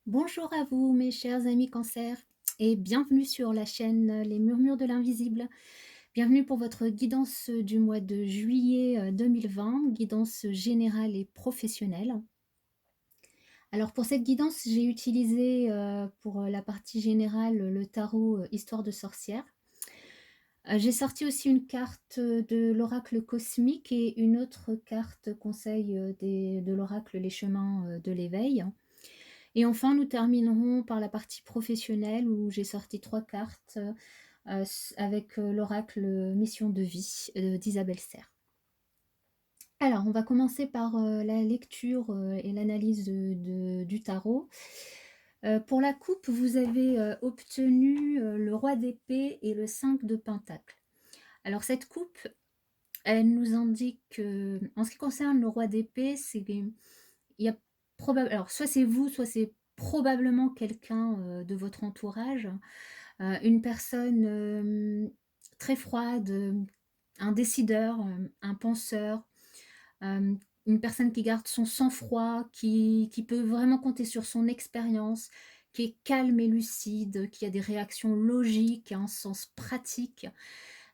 Bonjour à vous, mes chers amis Cancer, et bienvenue sur la chaîne Les Murmures de l'Invisible. Bienvenue pour votre guidance du mois de juillet 2020, guidance générale et professionnelle. Alors pour cette guidance, j'ai utilisé pour la partie générale le tarot Histoire de sorcière. J'ai sorti aussi une carte de l'oracle cosmique et une autre carte conseil de l'oracle Les chemins de l'éveil. Et enfin, nous terminerons par la partie professionnelle où j'ai sorti 3 cartes avec l'oracle Mission de vie d'Isabelle Serre. Alors, on va commencer par la lecture et l'analyse du tarot. Pour la coupe, vous avez obtenu le roi d'épée et le 5 de pentacle. Alors, cette coupe, elle nous indique que, en ce qui concerne le roi d'épée, il y a probablement, alors soit c'est vous, soit c'est probablement quelqu'un de votre entourage, une personne très froide, un décideur, un penseur, une personne qui garde son sang-froid, qui peut vraiment compter sur son expérience, qui est calme et lucide, qui a des réactions logiques, un sens pratique.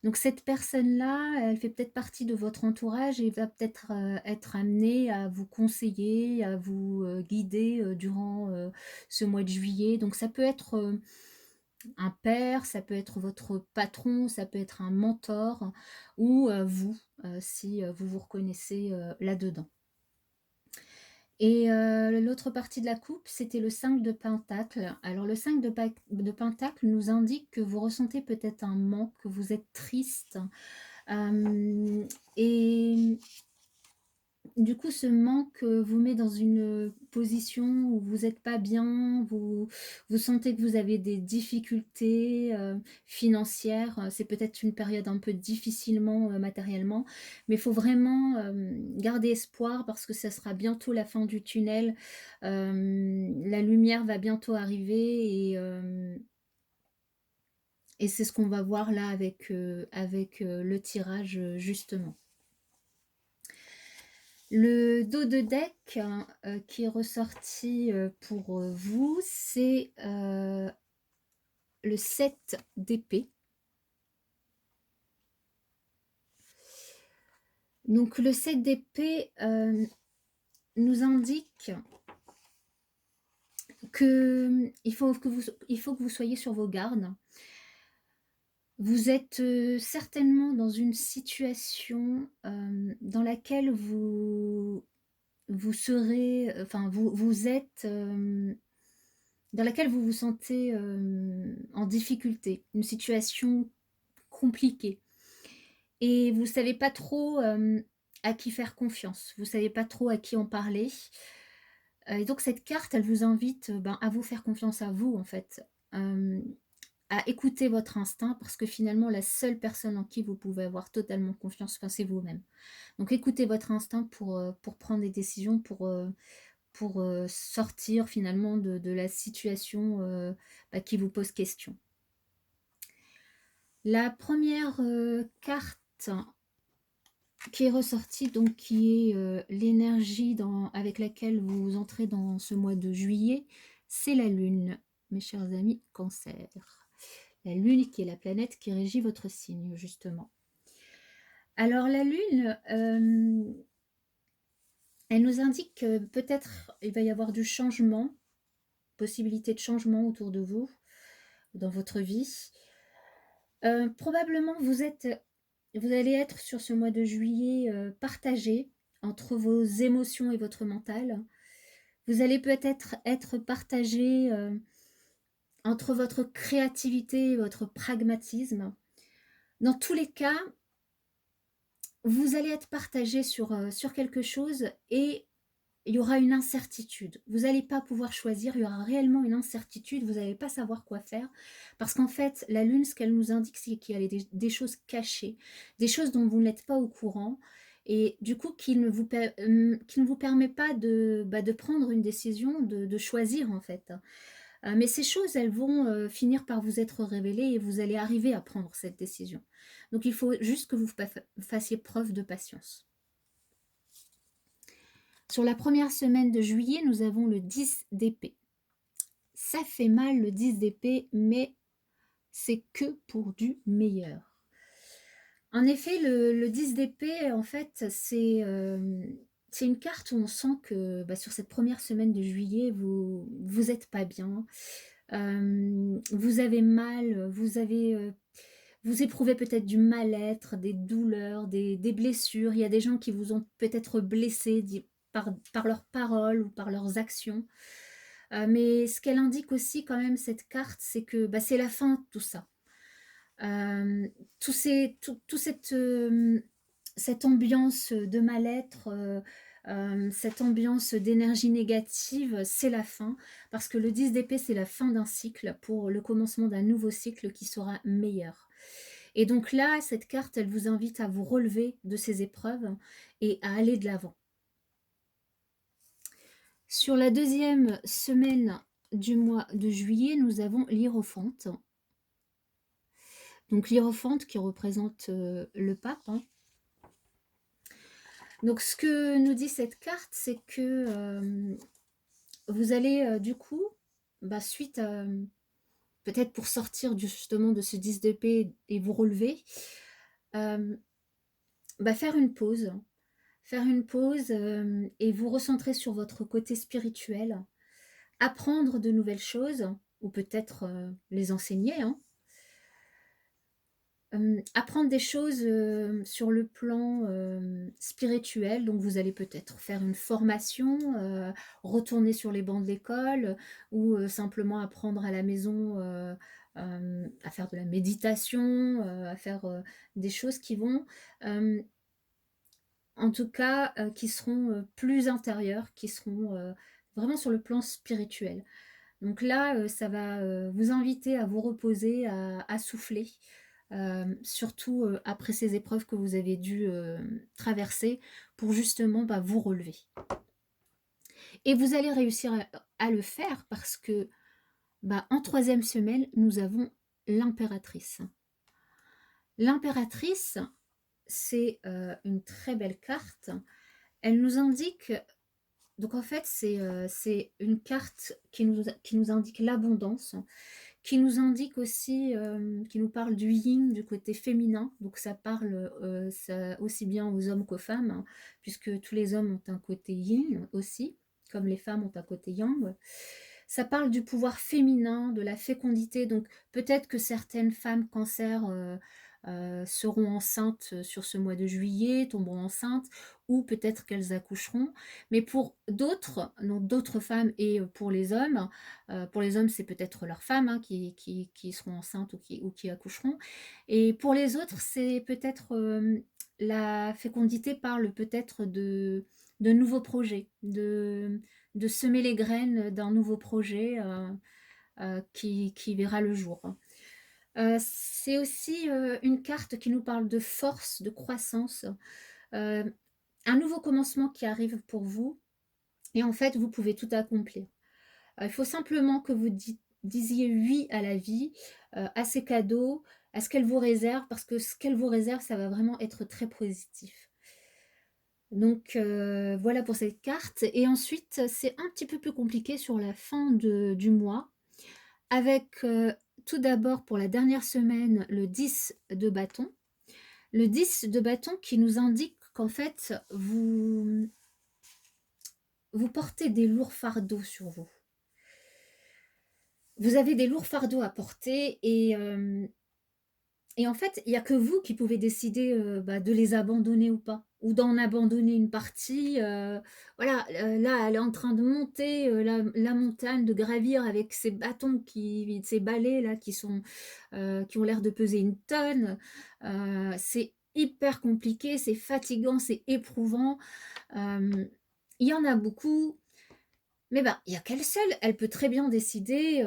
Donc cette personne-là, elle fait peut-être partie de votre entourage et va peut-être être amenée à vous conseiller, à vous guider durant ce mois de juillet. Donc ça peut être un père, ça peut être votre patron, ça peut être un mentor ou vous, si vous vous reconnaissez là-dedans. Et l'autre partie de la coupe, c'était le 5 de pentacle. Alors le 5 de pentacle nous indique que vous ressentez peut-être un manque, que vous êtes triste. Et du coup, ce manque vous met dans une position où vous n'êtes pas bien, vous sentez que vous avez des difficultés financières. C'est peut-être une période un peu difficilement matériellement, mais il faut vraiment garder espoir parce que ça sera bientôt la fin du tunnel. La lumière va bientôt arriver et c'est ce qu'on va voir là avec le tirage justement. Le dos de deck qui est ressorti pour vous, c'est le 7 d'épée. Donc le 7 d'épée nous indique que il faut que vous soyez sur vos gardes. Vous êtes certainement dans une situation dans laquelle vous serez, enfin vous êtes dans laquelle vous vous sentez en difficulté, une situation compliquée. Et vous ne savez pas trop à qui faire confiance, vous ne savez pas trop à qui en parler. Et donc cette carte, elle vous invite à vous faire confiance à vous en fait, à écouter votre instinct parce que finalement la seule personne en qui vous pouvez avoir totalement confiance, enfin, c'est vous-même. Donc écoutez votre instinct pour prendre des décisions, pour sortir finalement de la situation qui vous pose question. La première carte qui est ressortie, donc qui est l'énergie avec laquelle vous entrez dans ce mois de juillet, c'est la Lune, mes chers amis Cancer. La Lune qui est la planète qui régit votre signe, justement. Alors la Lune, elle nous indique que peut-être il va y avoir du changement, possibilité de changement autour de vous, dans votre vie. Probablement vous allez être sur ce mois de juillet partagé entre vos émotions et votre mental. Vous allez peut-être être partagé entre votre créativité et votre pragmatisme. Dans tous les cas, vous allez être partagé sur quelque chose et il y aura une incertitude. Vous n'allez pas pouvoir choisir, il y aura réellement une incertitude, vous n'allez pas savoir quoi faire. Parce qu'en fait, la Lune, ce qu'elle nous indique, c'est qu'il y a des choses cachées, des choses dont vous n'êtes pas au courant, et du coup, qui ne vous permet pas de prendre une décision, de choisir en fait. Mais ces choses, elles vont finir par vous être révélées et vous allez arriver à prendre cette décision. Donc il faut juste que vous fassiez preuve de patience. Sur la première semaine de juillet, nous avons le 10 d'épée. ça fait mal le 10 d'épée, mais c'est que pour du meilleur. En effet, le 10 d'épée, en fait, c'est une carte où on sent que, bah, sur cette première semaine de juillet, vous êtes pas bien. Vous avez mal, vous éprouvez peut-être du mal-être, des douleurs, des blessures. Il y a des gens qui vous ont peut-être blessé par leurs paroles ou par leurs actions. Mais ce qu'elle indique aussi quand même cette carte, c'est que, bah, c'est la fin de tout ça. Hem, tout cette ambiance de mal-être, cette ambiance d'énergie négative, c'est la fin. Parce que le 10 d'épée, c'est la fin d'un cycle pour le commencement d'un nouveau cycle qui sera meilleur. Et donc là, cette carte, elle vous invite à vous relever de ces épreuves et à aller de l'avant. Sur la deuxième semaine du mois de juillet, nous avons l'Hiérophante. Donc l'Hiérophante qui représente, le pape, hein. Donc ce que nous dit cette carte, c'est que, vous allez, du coup, bah, suite à, peut-être pour sortir justement de ce 10 d'épée et vous relever, hem, bah, faire une pause. Faire une pause, et vous recentrer sur votre côté spirituel. Apprendre de nouvelles choses ou peut-être, les enseigner, hein. Apprendre des choses, sur le plan, spirituel, donc vous allez peut-être faire une formation, retourner sur les bancs de l'école ou, simplement apprendre à la maison, à faire de la méditation, à faire, des choses qui vont, hem, en tout cas, qui seront, plus intérieures, qui seront, vraiment sur le plan spirituel. Donc là, ça va, vous inviter à vous reposer, à souffler, surtout, après ces épreuves que vous avez dû, traverser pour justement, bah, vous relever. Et vous allez réussir à le faire parce que, bah, en troisième semaine, nous avons l'impératrice. L'impératrice, c'est, une très belle carte. Elle nous indique donc en fait, c'est une carte qui nous indique l'abondance, qui nous indique aussi, qui nous parle du yin, du côté féminin. Donc ça parle, ça aussi bien aux hommes qu'aux femmes, hein, puisque tous les hommes ont un côté yin aussi, comme les femmes ont un côté yang. Ça parle du pouvoir féminin, de la fécondité, donc peut-être que certaines femmes cancer, seront enceintes, sur ce mois de juillet, tomberont enceintes ou peut-être qu'elles accoucheront. Mais pour d'autres, donc d'autres femmes et pour les hommes, c'est peut-être leurs femmes, hein, qui seront enceintes ou qui accoucheront. Et pour les autres, c'est peut-être, la fécondité parle peut-être de nouveaux projets, de semer les graines d'un nouveau projet, qui verra le jour. C'est aussi, une carte qui nous parle de force, de croissance, heu, un nouveau commencement qui arrive pour vous et en fait, vous pouvez tout accomplir. Il faut simplement que vous disiez «oui» à la vie, à ses cadeaux, à ce qu'elle vous réserve, parce que ce qu'elle vous réserve, ça va vraiment être très positif. Donc voilà pour cette carte et ensuite, c'est un petit peu plus compliqué sur la fin du mois avec, tout d'abord pour la dernière semaine, le 10 de bâton. Le 10 de bâton qui nous indique qu'en fait, vous portez des lourds fardeaux sur vous. Vous avez des lourds fardeaux à porter et en fait, il y a que vous qui pouvez décider, bah, de les abandonner ou pas, ou d'en abandonner une partie, voilà, là, elle est en train de monter, la montagne, de gravir avec ses bâtons ces balais là qui ont l'air de peser une tonne. C'est hyper compliqué, c'est fatigant, c'est éprouvant. Il y en a beaucoup, mais bah, il y a qu'elle seule, elle peut très bien décider,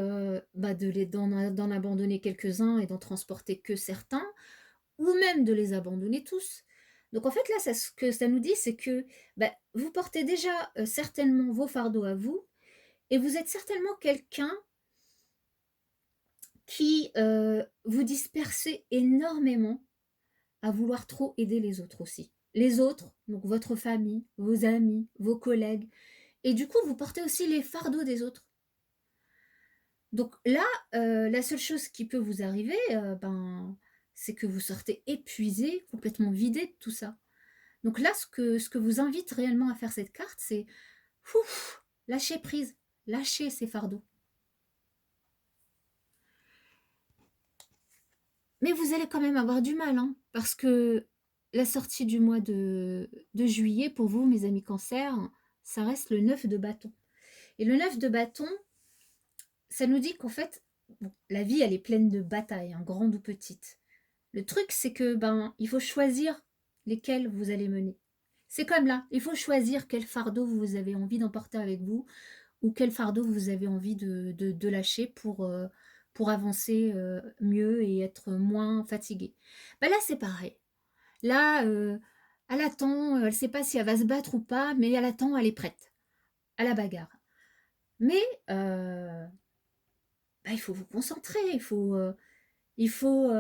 bah, d'en abandonner quelques-uns et d'en transporter que certains, ou même de les abandonner tous. Donc en fait là, ça ce que ça nous dit, c'est que, bah, vous portez déjà, certainement vos fardeaux à vous et vous êtes certainement quelqu'un qui, vous dispersez énormément à vouloir trop aider les autres aussi. Les autres, donc votre famille, vos amis, vos collègues et du coup, vous portez aussi les fardeaux des autres. Donc là, la seule chose qui peut vous arriver, c'est que vous sortez épuisé, complètement vidé de tout ça. Donc là, ce que vous invite réellement à faire cette carte, c'est ouf, lâcher prise, lâcher ces fardeaux. Mais vous allez quand même avoir du mal, hein, parce que la sortie du mois de juillet, pour vous, mes amis Cancer, ça reste le 9 de bâton. Et le 9 de bâton, ça nous dit qu'en fait, bon, la vie, elle est pleine de batailles, hein, grandes ou petites. Le truc, c'est que il faut choisir lesquelles vous allez mener. C'est comme là, il faut choisir quel fardeau vous avez envie d'emporter avec vous ou quel fardeau vous avez envie de lâcher pour avancer mieux et être moins fatigué. Là, c'est pareil. Là, elle attend, elle ne sait pas si elle va se battre ou pas, mais elle attend, elle est prête à la bagarre. Mais il faut vous concentrer, il faut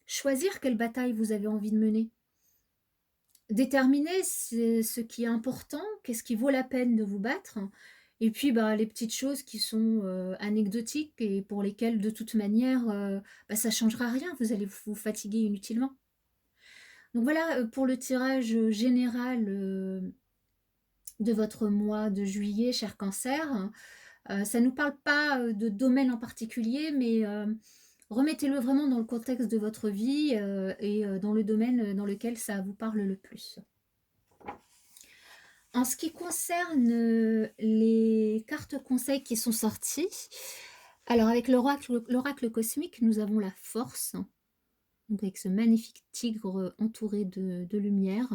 choisir quelle bataille vous avez envie de mener. Déterminer ce qui est important, qu'est-ce qui vaut la peine de vous battre, et puis les petites choses qui sont anecdotiques et pour lesquelles de toute manière ça ne changera rien, vous allez vous fatiguer inutilement. Donc voilà pour le tirage général de votre mois de juillet, cher Cancer. Ça ne nous parle pas de domaine en particulier, mais remettez-le vraiment dans le contexte de votre vie et dans le domaine dans lequel ça vous parle le plus. En ce qui concerne les cartes conseils qui sont sorties, alors avec l'oracle cosmique, nous avons la force, donc avec ce magnifique tigre entouré de lumière.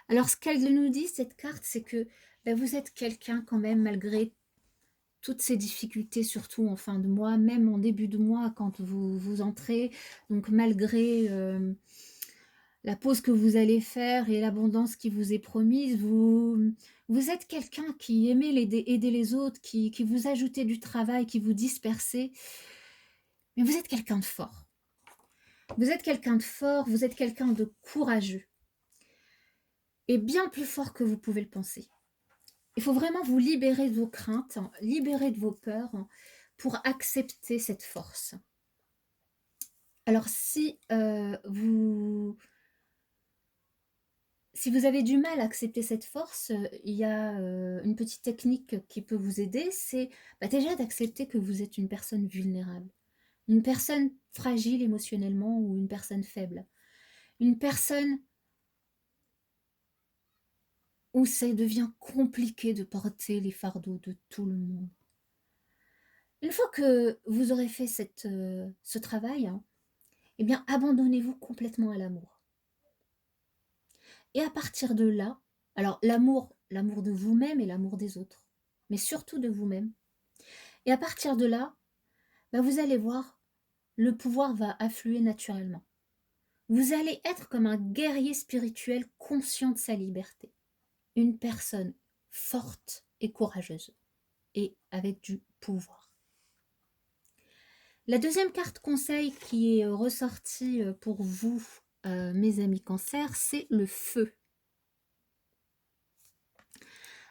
Alors ce qu'elle nous dit, cette carte, c'est que vous êtes quelqu'un quand même, malgré toutes ces difficultés, surtout en fin de mois, même en début de mois, quand vous entrez, donc malgré la pause que vous allez faire et l'abondance qui vous est promise, vous êtes quelqu'un qui aimait aider les autres, qui vous ajoutez du travail, qui vous dispersez, mais vous êtes quelqu'un de fort. Vous êtes quelqu'un de fort, vous êtes quelqu'un de courageux, et bien plus fort que vous pouvez le penser. Il faut vraiment vous libérer de vos craintes, libérer de vos peurs, pour accepter cette force. Alors si vous avez du mal à accepter cette force, il y a une petite technique qui peut vous aider, c'est déjà d'accepter que vous êtes une personne vulnérable, une personne fragile émotionnellement ou une personne faible, une personne où ça devient compliqué de porter les fardeaux de tout le monde. Une fois que vous aurez fait ce travail, abandonnez-vous complètement à l'amour. Et à partir de là, alors l'amour de vous-même et l'amour des autres, mais surtout de vous-même. Et à partir de là, vous allez voir, le pouvoir va affluer naturellement. Vous allez être comme un guerrier spirituel conscient de sa liberté. Une personne forte et courageuse, et avec du pouvoir. La deuxième carte conseil qui est ressortie pour vous, mes amis Cancer, c'est le feu.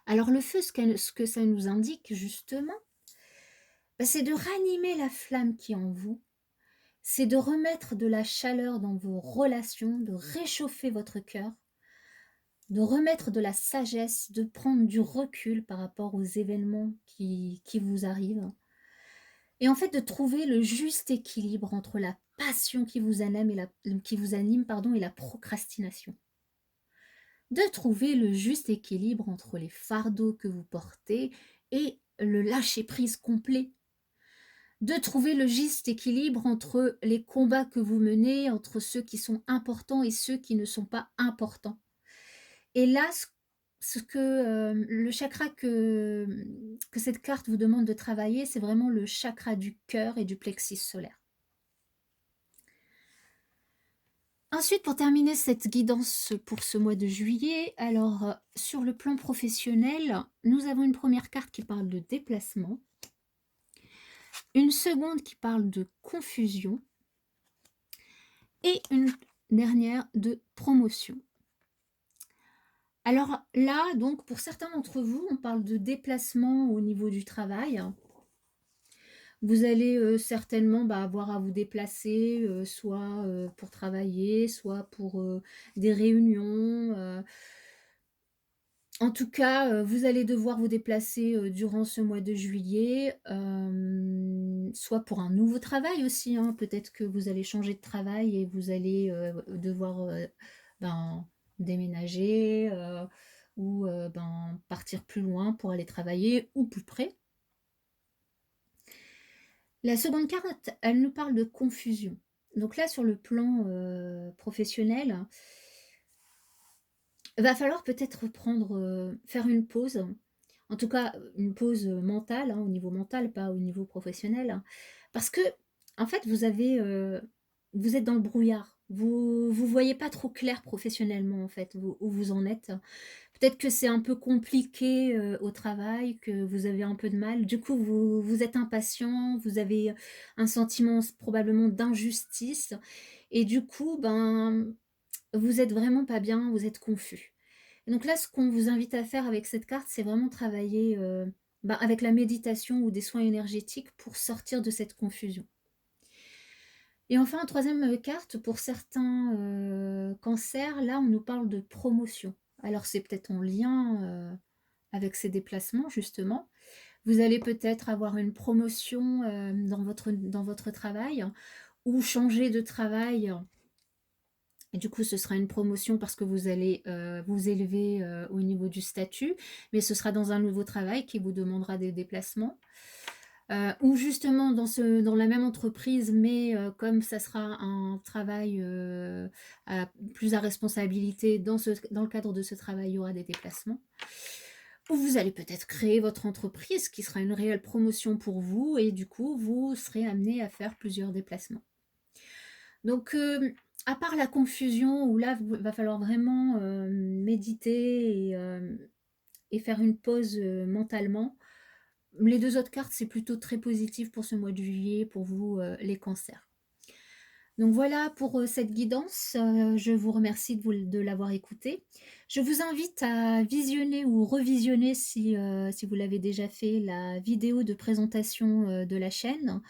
Alors le feu, ce que ça nous indique justement, c'est de ranimer la flamme qui est en vous, c'est de remettre de la chaleur dans vos relations, de réchauffer votre cœur, de remettre de la sagesse, de prendre du recul par rapport aux événements qui vous arrivent. Et en fait, de trouver le juste équilibre entre la passion qui vous anime et la procrastination. De trouver le juste équilibre entre les fardeaux que vous portez et le lâcher-prise complet. De trouver le juste équilibre entre les combats que vous menez, entre ceux qui sont importants et ceux qui ne sont pas importants. Et là, le chakra que cette carte vous demande de travailler, c'est vraiment le chakra du cœur et du plexus solaire. Ensuite, pour terminer cette guidance pour ce mois de juillet, alors sur le plan professionnel, nous avons une première carte qui parle de déplacement, une seconde qui parle de confusion et une dernière de promotion. Alors là, donc, pour certains d'entre vous, on parle de déplacement au niveau du travail. Vous allez, certainement, bah, avoir à vous déplacer, soit, pour travailler, soit pour, des réunions, en tout cas, vous allez devoir vous déplacer, durant ce mois de juillet, soit pour un nouveau travail aussi, hein. Peut-être que vous allez changer de travail et vous allez, devoir, ben, déménager, ou, ben, partir plus loin pour aller travailler ou plus près. La seconde carte, elle nous parle de confusion. Donc là, sur le plan, professionnel, va falloir peut-être prendre, faire une pause. En tout cas, une pause, mentale, hein, au niveau mental, pas au niveau professionnel, hein. Parce que en fait, vous êtes dans le brouillard. Vous voyez pas trop clair professionnellement, en fait, où vous en êtes. Peut-être que c'est un peu compliqué, au travail, que vous avez un peu de mal. Du coup, vous êtes impatient, vous avez un sentiment probablement d'injustice et du coup, ben, vous êtes vraiment pas bien, vous êtes confus. Et donc là, ce qu'on vous invite à faire avec cette carte, c'est vraiment travailler, bah, avec la méditation ou des soins énergétiques pour sortir de cette confusion. Et enfin, troisième carte, pour certains, cancers, là, on nous parle de promotion. Alors c'est peut-être en lien, avec ces déplacements justement. Vous allez peut-être avoir une promotion, dans votre travail ou changer de travail et du coup, ce sera une promotion parce que vous allez, vous élever, au niveau du statut, mais ce sera dans un nouveau travail qui vous demandera des déplacements. Ou justement dans la même entreprise, mais comme ça sera un travail, plus à responsabilité, dans le cadre de ce travail, il y aura des déplacements. Ou vous allez peut-être créer votre entreprise qui sera une réelle promotion pour vous et du coup, vous serez amené à faire plusieurs déplacements. Donc, à part la confusion où là, va falloir vraiment, méditer et faire une pause, mentalement. Les 2 autres cartes, c'est plutôt très positif pour ce mois de juillet, pour vous, les cancers. Donc voilà pour, cette guidance, je vous remercie de l'avoir écoutée. Je vous invite à visionner ou revisionner si vous l'avez déjà fait, la vidéo de présentation, de la chaîne.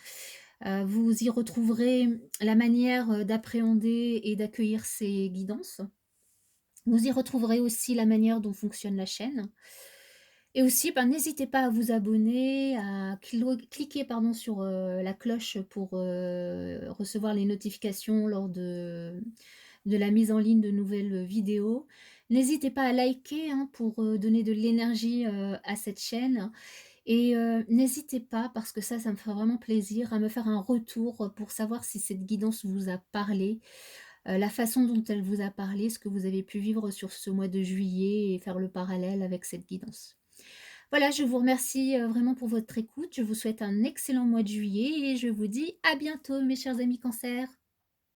Vous y retrouverez la manière, d'appréhender et d'accueillir ces guidances. Vous y retrouverez aussi la manière dont fonctionne la chaîne et aussi, ben, n'hésitez pas à vous abonner, à cliquer pardon sur, la cloche pour, recevoir les notifications lors de la mise en ligne de nouvelles vidéos. N'hésitez pas à liker, hein, pour, donner de l'énergie, à cette chaîne et n'hésitez pas, parce que ça me ferait vraiment plaisir, à me faire un retour, pour savoir si cette guidance vous a parlé, la façon dont elle vous a parlé, ce que vous avez pu vivre sur ce mois de juillet et faire le parallèle avec cette guidance. Voilà, je vous remercie, vraiment pour votre écoute. Je vous souhaite un excellent mois de juillet et je vous dis à bientôt mes chers amis Cancer.